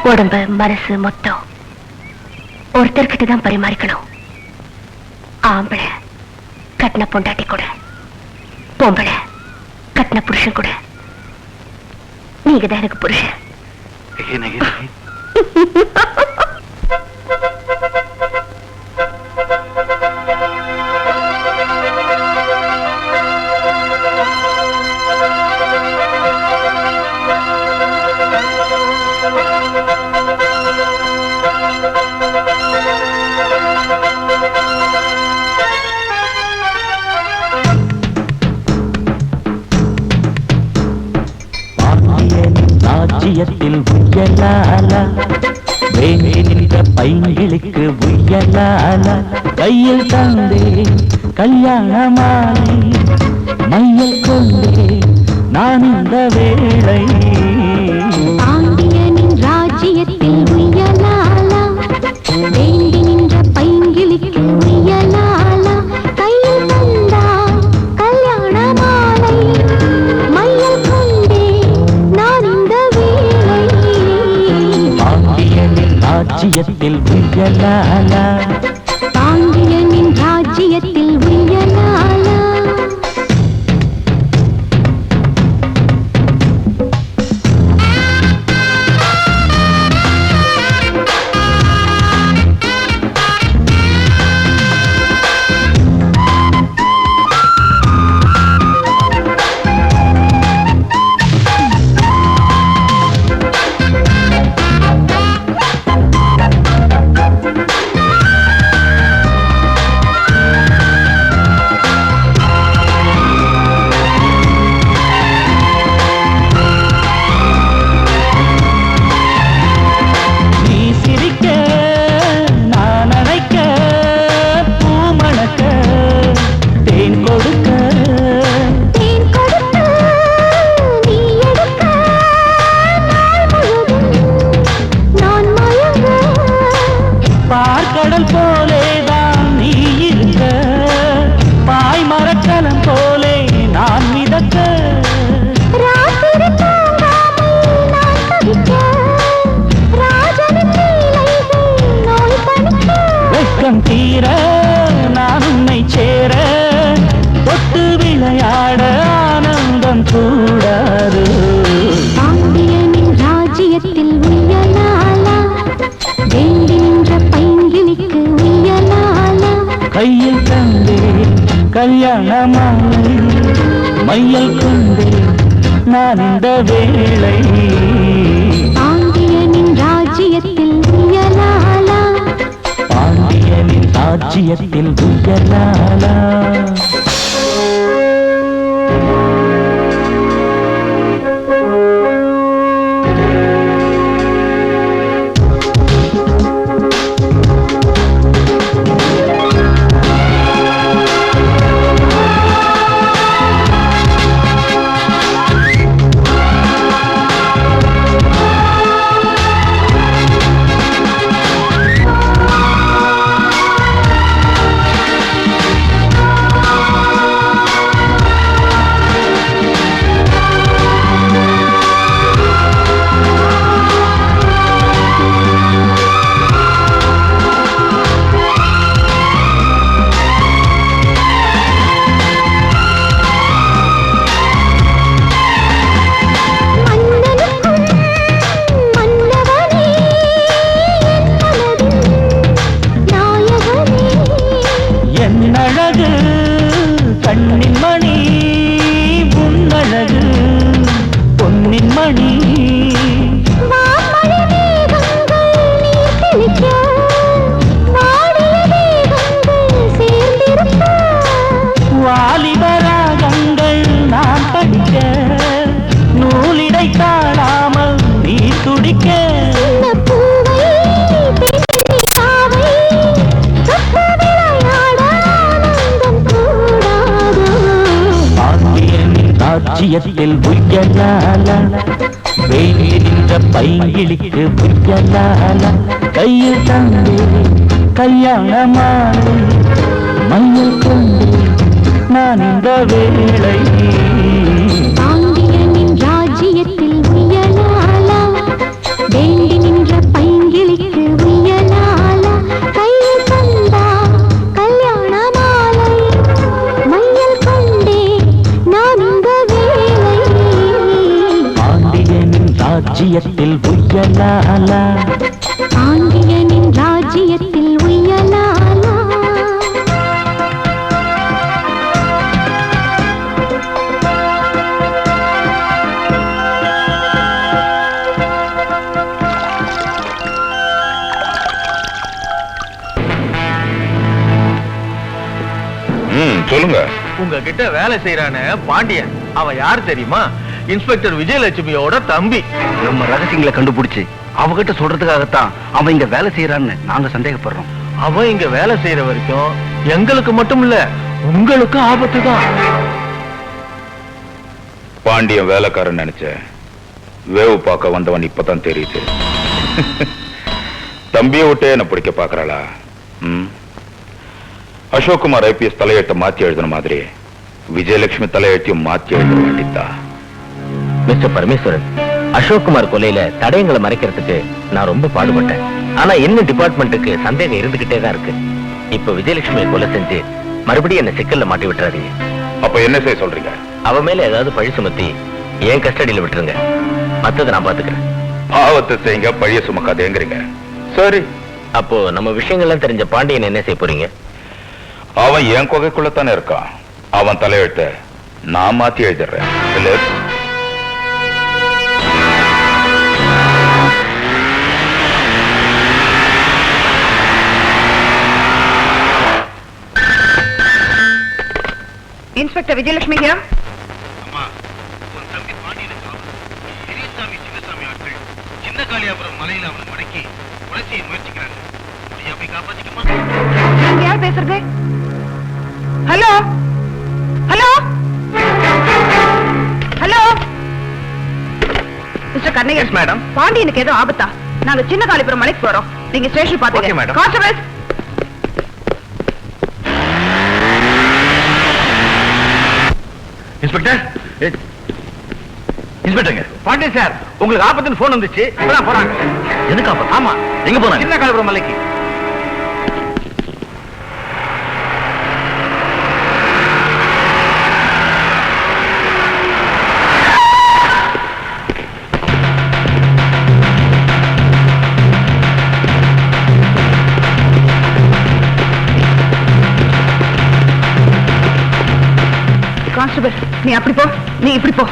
உடம்பு மனசு மொத்தம் ஒருத்தர்கிட்ட தான் பரிமாறிக்கணும். ஆம்பளை கட்டின பொண்டாட்டி கூட, பொம்பளை கட்டின புருஷன் கூட. நீங்க தான் எனக்கு புருஷன். ராஜ்யத்தில் உயலாலா, வேண்டி நின்ற பையனுக்கு உயலாலா, கையில் தந்தே கல்யாண மாலை, மையல் கொண்டே நான் இந்த வேளை. பாண்டியனின் ராஜ்யத்தில் உயலாலா, வேண்டி நின்ற பையனுக்கு உயலாலா, கையில் தந்தா கல்யாண மாலை, மையல் கொண்டே நான் இந்த வேளை. பாண்டியனின் ராஜ்யத்தில் உயலாலா, பாண்டியனின் ராஜ்யத்தில் உயலாலா. தீர நான் உன்னை சேர, தொட்டு விளையாட ஆனந்தம் கூடாது. பாண்டியனின் ராஜ்யத்தில் உயலாலா, வேண்டி நின்ற பையனுக்கு உயலாலா, கையில் தந்தே கல்யாண மாலை, மையல் கொண்டே நான் இந்த வேளை. பாண்டியனின் ராஜ்யத்தில் உயலாலா, பாண்டியனின் ராஜ்யத்தில் உயலாலா. கண்ணின் மணி உன்னழகு பொன்னின் மணி. வாலிபராகங்கள் நான் படிக்க, நூலிடை காணாமல் நீ துடிக்க. ராஜ்யத்தில் உயலாலா, வேண்டி நின்ற பையனுக்கு உயலாலா, கையில் தந்தே கல்யாண மாலை, மையல் கொண்டே நான் இந்த வேளை. பாண்டியனின் ராஜ்யத்தில் உயலாலா, வேண்டி நின்ற ராஜ்யத்தில் உய்யலாலா பாண்டியனின் ராஜ்யத்தில் உய்யலாலா சொல்லுங்க. உங்ககிட்ட வேலை செய்யறானே பாண்டியன், அவன் யார் தெரியுமா? இன்ஸ்பெக்டர் விஜயலட்சுமியோட தம்பி. நம்ம ரகசியங்களை கண்டுபிடிச்சு அவகிட்ட சொல்றதுக்காகத்தான் அவன் இங்க வேலை செய்யறான்னு நாங்க சந்தேகப்படுறோம். அவன் இங்க வேலை செய்யற வரைக்கும் எங்களுக்கு மட்டும் இல்ல, உங்களுக்கு ஆபத்து தான். பாண்டியன் வேலைக்காரன் நினைச்சேன். வேவு பார்க்க வந்தவன் இப்பதான் தெரியுது. தம்பியை விட்டே என்ன பிடிக்க பாக்குறாளா? அசோக்குமார் ஐபிஎஸ் தலையெழுத்த மாத்தி எழுதின மாதிரி விஜயலட்சுமி தலையெழுத்தையும் மாத்தி எழுத வேண்டித்தா. மிஸ்டர் பரமேஸ்வரன், அசோக்குமார் கொலையில தடயங்களை மறைக்கிறதுக்கு நான் ரொம்ப பாடுபட்டேன். ஆனா இன்னும் டிபார்ட்மெண்ட்டுக்கு சந்தேகம் இருந்துகிட்டே தான் இருக்கு. இப்ப விஜயலட்சுமியை கொலை செஞ்சு மறுபடியும் என்ன சிக்கல்ல மாட்டி விட்டுறாதீங்க. அப்ப என்ன செய்ய சொல்றீங்க? அவ மேல ஏதாவது பழி சுமத்தி என் கஸ்டடியில விட்டுருங்க. மத்ததை நான் பாத்துக்கிறேன். பாவத்தை செய்யுங்க, பழிய சுமக்காதேங்கிறீங்க. சரி. அப்போ நம்ம விஷயங்கள்லாம் தெரிஞ்ச பாண்டியன் என்ன செய்ய போறீங்க? அவன் என் கொகைக்குள்ளத்தானே இருக்கான். அவன் தலையெழுத்த நான் மாத்தி எழுதிடுறேன். Inspector Vijayalakshmi here. நீங்க யார் பேசுறது? Hello hello hello mister Kannaiyar madam. பாண்டியனுக்கு ஏதோ ஆபத்தா? நாங்க சின்ன காளிபுரம் மலைக்கு போறோம். நீங்க ஸ்டேஷன் பாத்துங்க. madam. Constables, inspector. இன்ஸ்பெக்டருங்க. பாண்டியன் சார், உங்களுக்கு ஆபத்துன்னு போன் வந்துச்சு. இப்பதான் போறாங்க. எதுக்கு ஆபத்து? ஆமா, எங்க போனாங்க? சின்ன காளிபுரம் மலைக்கு. கான்ஸ்டபிள், நீ அப்படி போ, நீ இப்படி போ.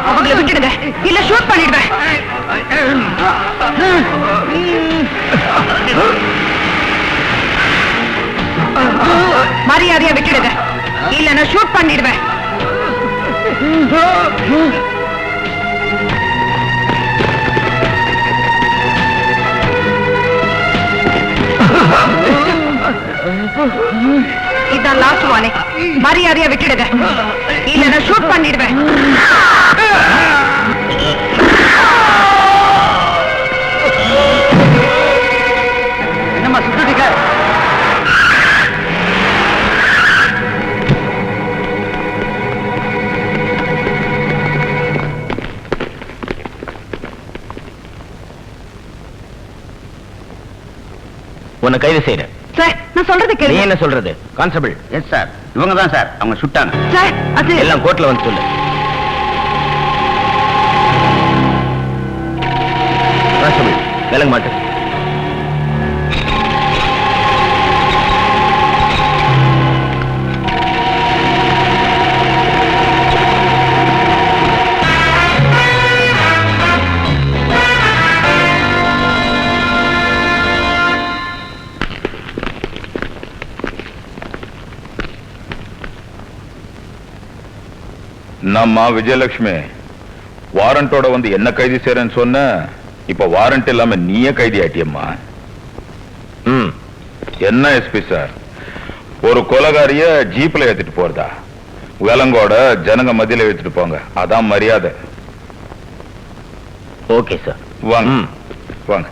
அவங்களை விட்டுடுங்க, இல்ல ஷூட் பண்ணிடுவேன். மரியாதையா விட்டுடுங்க, இல்ல நான் ஷூட் பண்ணிடுவேன். இதான் லாஸ்ட் வார்னிங். மரியாதையா விட்டுடுங்க, இல்ல நான் ஷூட் பண்ணிடுவேன். என்னம்மா சுத்திட்டீங்க? உன்னை கைது செய்யறேன். சார், நான் சொல்றது நீ கேளுங்க. என்ன சொல்றது? கான்ஸ்டபிள். எஸ் சார், இவங்க தான் சார், அவங்க சுட்டாங்க. சார், அது எல்லாம் கோர்ட்ல வந்து சொல்லு. கான்ஸ்டபிள், விலங்க மாட்டு. நம்ம விஜயலட்சுமி வாரண்டோட வந்து என்ன கைது செய்யறேன்னு சொன்ன, இப்ப வாரண்ட் இல்லாம நீயே கைதி ஆட்டியம்மா. என்ன எஸ்பி சார், ஒரு கொலகாரிய ஜீப்ல ஏத்திட்டு போறதா? விலங்கோட ஜனங்க மத்தியில ஏத்திட்டு போங்க, அதான் மரியாதை. Okay sir. வாங்க ம். வாங்க.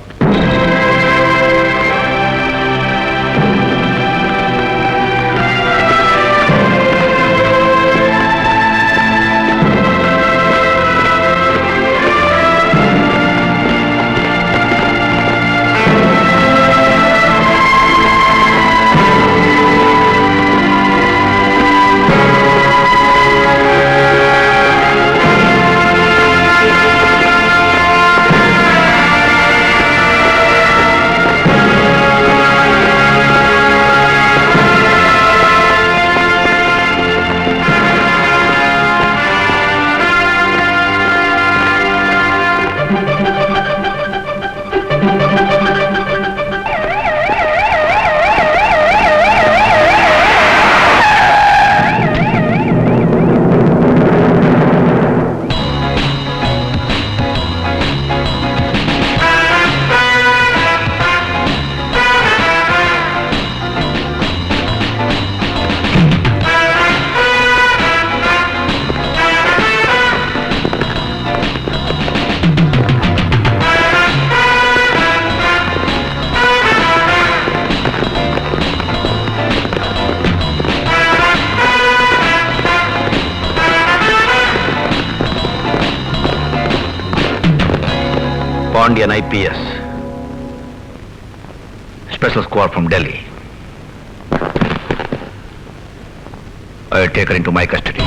Pandian IPS. Special squad from Delhi. I take her into my custody.